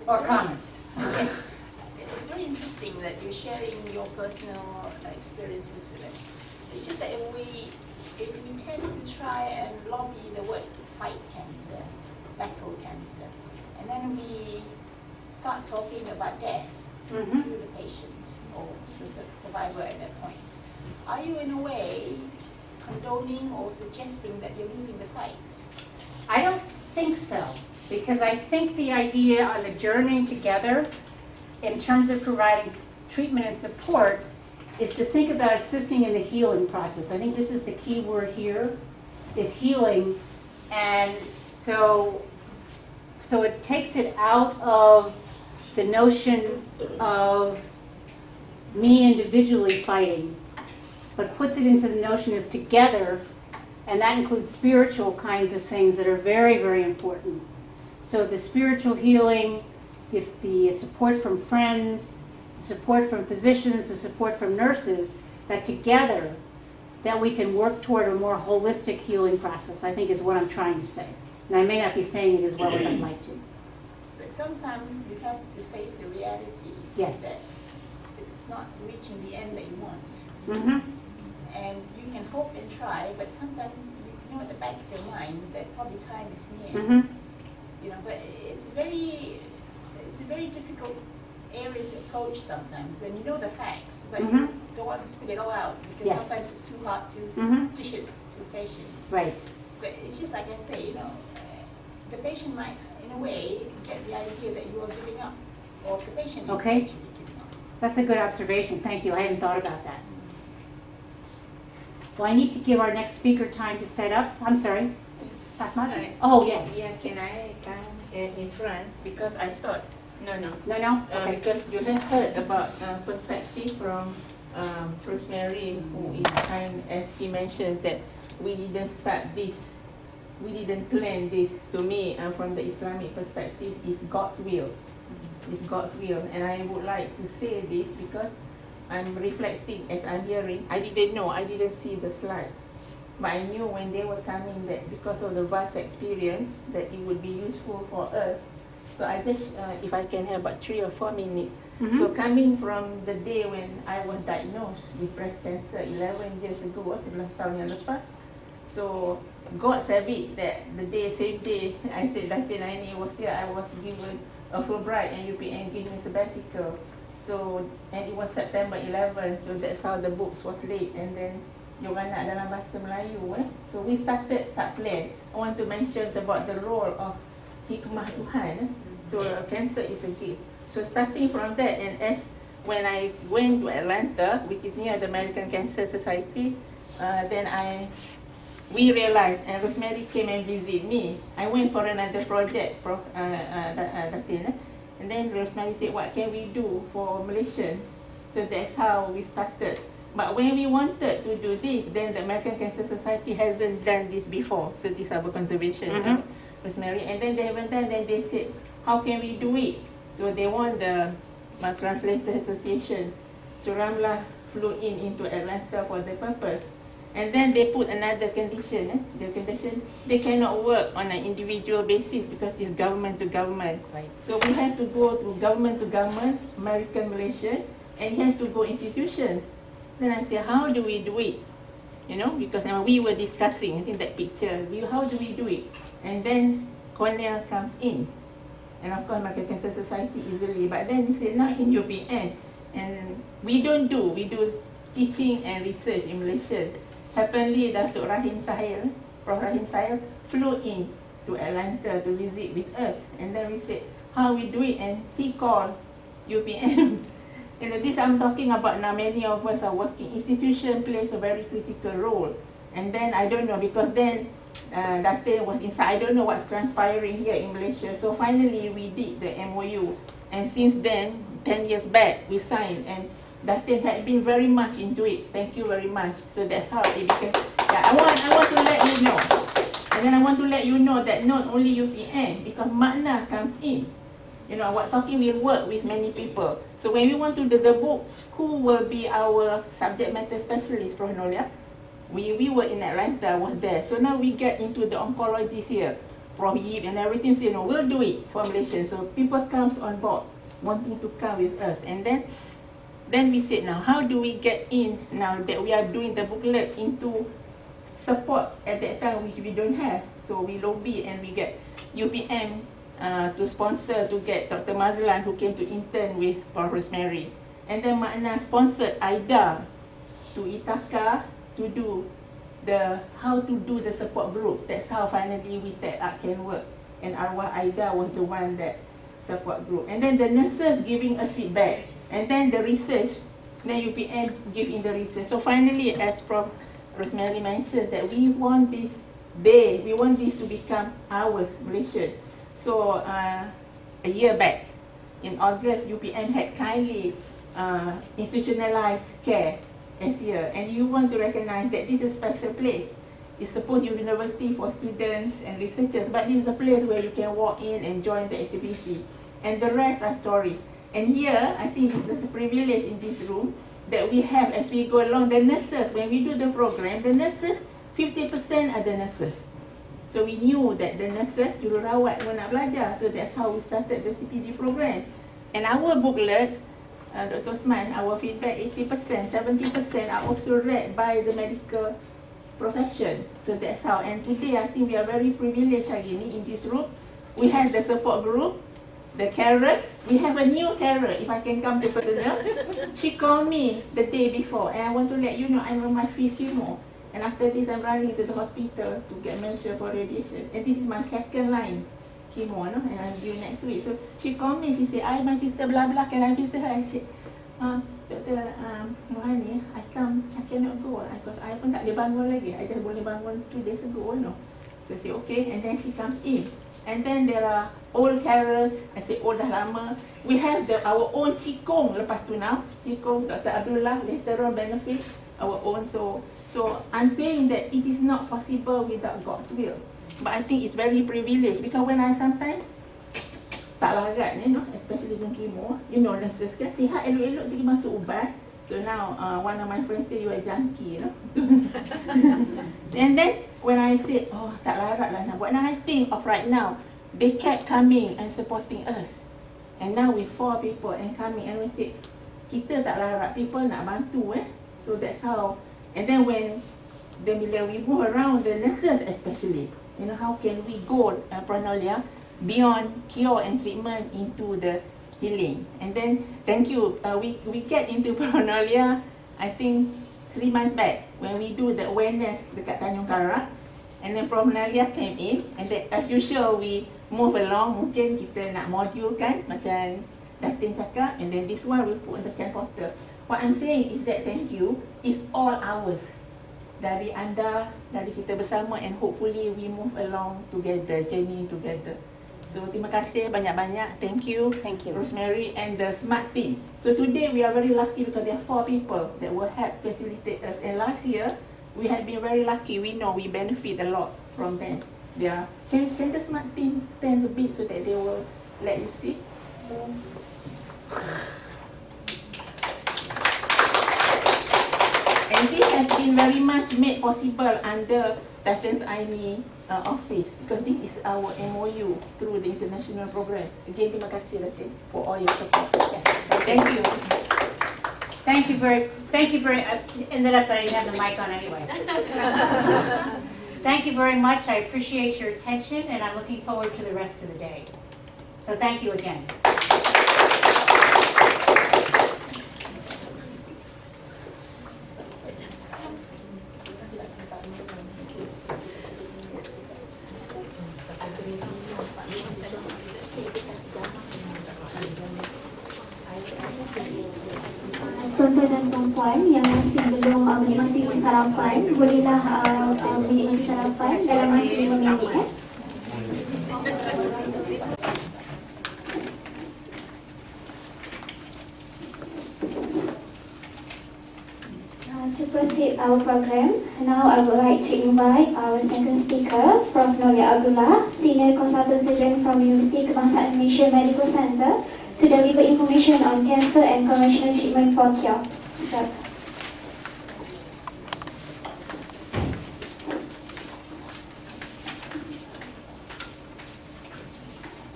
or comments. Yes, it's very interesting that you're sharing your personal experiences with us. It's just that if we tend to try and lobby the word to fight cancer, battle cancer, and then we start talking about death to the patient or the survivor at that point. Are you in a way condoning or suggesting that you're losing the fight? I don't think so, because I think the idea on the journeying together in terms of providing treatment and support is to think about assisting in the healing process. I think this is the key word here, is healing. And so it takes it out of the notion of me individually fighting, but puts it into the notion of together, and that includes spiritual kinds of things that are very, very important. So the spiritual healing, the support from friends, the support from physicians, the support from nurses, that together, that we can work toward a more holistic healing process, I think is what I'm trying to say. And I may not be saying it as well as I'd like to. But sometimes you have to face the reality Yes. that it's not reaching the end that you want. Mm-hmm. And you can hope and try, but sometimes you know at the back of your mind that probably time is near. Mm-hmm. You know, but it's a very difficult area to approach sometimes when you know the facts, but you don't want to spit it all out because Yes. sometimes it's too hard to dish it to patients. Right. But it's just like I say, the patient might, in a way, get the idea that you are giving up, or the patient is Okay. actually giving up. That's a good observation. Thank you. I hadn't thought about that. Well, I need to give our next speaker time to set up. I'm sorry. Fatma? Oh, yes. Yeah, can I come in front? Because I thought, no. No? Okay. Because you have heard about perspective from Rosemary, who is kind, as she mentioned, that we didn't start this, we didn't plan this. To me, from the Islamic perspective, is God's will. It's God's will. And I would like to say this because I'm reflecting as I'm hearing. I didn't see the slides. But I knew when they were coming that because of the vast experience that it would be useful for us. So I just, if I can have about 3 or 4 minutes. So coming from the day when I was diagnosed with breast cancer 11 years ago, 11 tahun yang lepas. So God sabit that the same day I said Datin Aini was here, I was given a Fulbright and UPN gave me a sabbatical. So, and it was September 11, so that's how the books was laid. And then diorang nak dalam bahasa Melayu. So we started tak plan. I want to mention about the role of hikmah Tuhan. So cancer is a gift. So starting from that, and as when I went to Atlanta, which is near the American Cancer Society, then we realized, and Rosemary came and visit me. I went for another project, Prof. Datin. And then Rosemary said, what can we do for Malaysians? So that's how we started. But when we wanted to do this, then the American Cancer Society hasn't done this before. So this is our conservation, Rosemary. And then they haven't done, then they said, how can we do it? So they want the Translator Association. So Ramla flew into Atlanta for the purpose. And then they put another condition, the condition, they cannot work on an individual basis because it's government to government. Right. So we have to go to government, American, Malaysian, and it has to go institutions. Then I said, how do we do it? Because we were discussing in that picture, how do we do it? And then Cornell comes in. And of course, American Cancer Society easily. But then he said, not in UPN. And we do teaching and research in Malaysia. Happily, Datuk Rahim Sahil, Prof. Rahim Sahil, flew in to Atlanta to visit with us. And then we said, how we do it? And he called UPN. This I'm talking about now, many of us are working. Institution plays a very critical role. And then, I don't know, because then Datin was inside. I don't know what's transpiring here in Malaysia. So finally, we did the MOU. And since then, 10 years back, we signed. And Datin had been very much into it. Thank you very much. So that's how it became. Yeah, I want to let you know. And then I want to let you know that not only UPN, because makna comes in. What talking will work with many people. So when we want to do the book, who will be our subject matter specialist, Prof. Norlia? We were in Atlanta, was there. So now we get into the oncologists here. Prof and everything say, no, we'll do it for Malaysia. So people comes on board, wanting to come with us. And then we said, now, how do we get in, now that we are doing the booklet, into support at that time, which we don't have. So we lobby and we get UPM to sponsor, to get Dr. Mazlan, who came to intern with Prof. Rosemary. And then Makna sponsored Aida to Itaka to do how to do the support group. That's how finally we said Art Can Work. And Arwah Aida was the one that support group. And then the nurses giving us feedback. And then the research, then UPM giving the research. So finally, as Prof. Rosemary mentioned, that we want this to become ours, Malaysia. So a year back, in August, UPM had kindly institutionalized care as here, and you want to recognize that this is a special place. It's supposed to be university for students and researchers, but this is a place where you can walk in and join the activity, and the rest are stories. And here, I think there's a privilege in this room that we have as we go along. The nurses, when we do the program, the nurses, 50% are the nurses. So we knew that the nurses jururawat pun nak belajar, so that's how we started the CPD program. And our booklets, Dr. Osman, our feedback, 80%, 70% are also read by the medical profession. So that's how. And today, I think we are very privileged hari ini in this room. We have the support group, the carers. We have a new carer, if I can come to personal. She called me the day before, and I want to let you know I'm on my 5th chemo. And after this, I'm running to the hospital to get measured for radiation. And this is my second line chemo, no? And I'm due next week. So she called me, she said, my sister blah blah, can I visit her? I said, Dr. Nohani, I cannot go because I pun tak boleh bangun lagi. I just boleh bangun 2 days ago, no? So I said, okay, and then she comes in. And then there are old carers. I said, oh, dah lama. We have our own Cikong lepas tu now. Cikong, Dr. Abdullah, later on benefit our own. So I'm saying that it is not possible without God's will. But I think it's very privileged because when I sometimes tak larat, especially during chemo, nurses kan sihat elok-elok pergi masuk ubat. So now one of my friends say you are junkie, And then when I said, oh, tak larat lah nak buat. Now I think of right now, they kept coming and supporting us. And now with 4 people and coming, and we said, kita tak larat, people nak bantu So that's how. And then bila we move around, the nurses especially, how can we go, Norlia, beyond cure and treatment into the healing. And then, thank you, we get into Norlia, I think 3 months back, when we do the awareness dekat Tanjung Karak. And then Prof. Norlia came in, and then as usual, we move along. Mungkin kita nak module kan, macam Datin cakap, and then this one we put on the camp portal. What I'm saying is that thank you is all ours. Dari anda, dari kita bersama, and hopefully we move along together, journey together. So terima kasih banyak-banyak. Thank you, Rosemary and the smart team. So today we are very lucky because there are 4 people that will help facilitate us. And last year we had been very lucky. We know we benefit a lot from them. Can the smart team stand a bit so that they will let you see? And this has been very much made possible under Datin's Aini office because this is our MOU through the international program. Again, terima kasih Datin for all your support. Yes. Thank you. Thank you very, ended up that I didn't have the mic on anyway. Thank you very much. I appreciate your attention and I'm looking forward to the rest of the day. So thank you again. Tuan-tuan dan puan-puan yang masih belum menikmati sarapan, bolehlah menikmati sarapan dalam masa 5 minit. To proceed our program, now I would like to invite our second speaker, Prof. Norlia Abdullah, Senior Consultant Surgeon from Universiti Kebangsaan Malaysia Medical Center, to deliver information on cancer and conventional treatment for cure.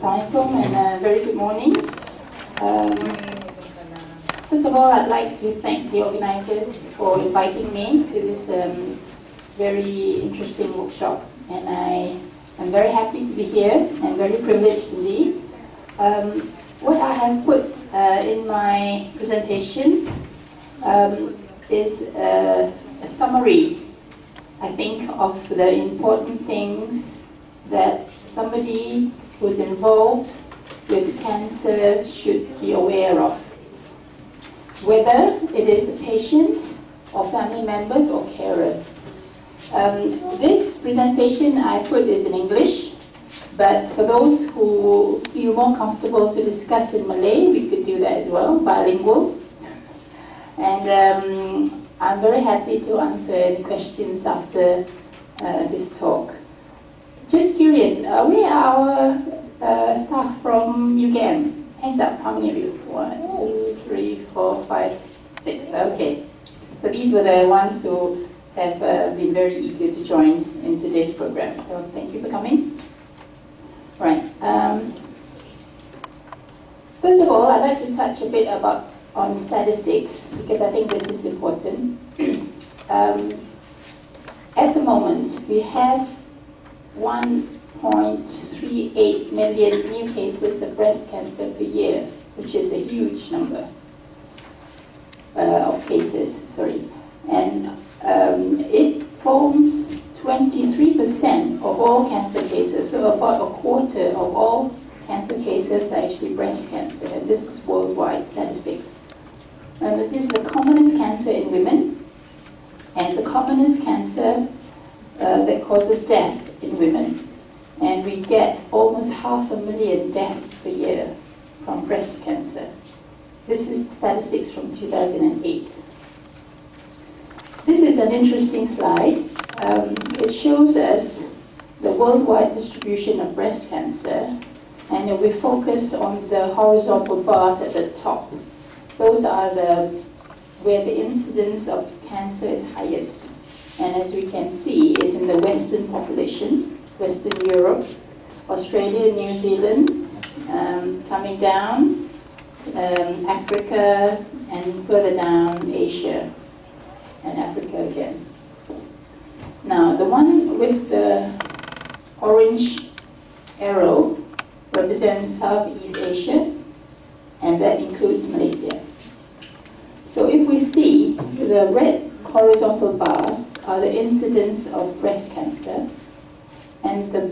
Assalamualaikum and very good morning. First of all, I'd like to thank the organizers for inviting me to this very interesting workshop, and I am very happy to be here and very privileged indeed. What I have put in my presentation is a summary, I think, of the important things that somebody who's involved with cancer should be aware of, whether it is a patient or family members or carer. This presentation I put is in English, but for those who feel more comfortable to discuss in Malay, we could do that as well, bilingual. And I'm very happy to answer any questions after this talk. Just curious, where are our staff from UKM? Hands up, how many of you? 1, 2, 3, 4, 5, 6. Okay. So these were the ones who have been very eager to join in today's program. So thank you for coming. Right. First of all, I'd like to touch a bit on statistics, because I think this is important. At the moment, we have 1.38 million new cases of breast cancer per year, which is a huge number of cases, and it forms 23% of all cancer cases, so about a quarter of all cancer cases are actually breast cancer, and this is worldwide statistics. And this is the commonest cancer in women, and it's the commonest cancer that causes death in women. And we get almost 500,000 deaths per year from breast cancer. This is statistics from 2008. This is an interesting slide. It shows us the worldwide distribution of breast cancer, and we focus on the horizontal bars at the top. Those are where the incidence of cancer is highest. And as we can see, it's in the Western population, Western Europe, Australia, New Zealand, coming down, Africa, and further down, Asia, and Africa again. Now, the one with the orange arrow represents Southeast Asia, and that includes Malaysia. So if we see the red horizontal bars are the incidence of breast cancer, and the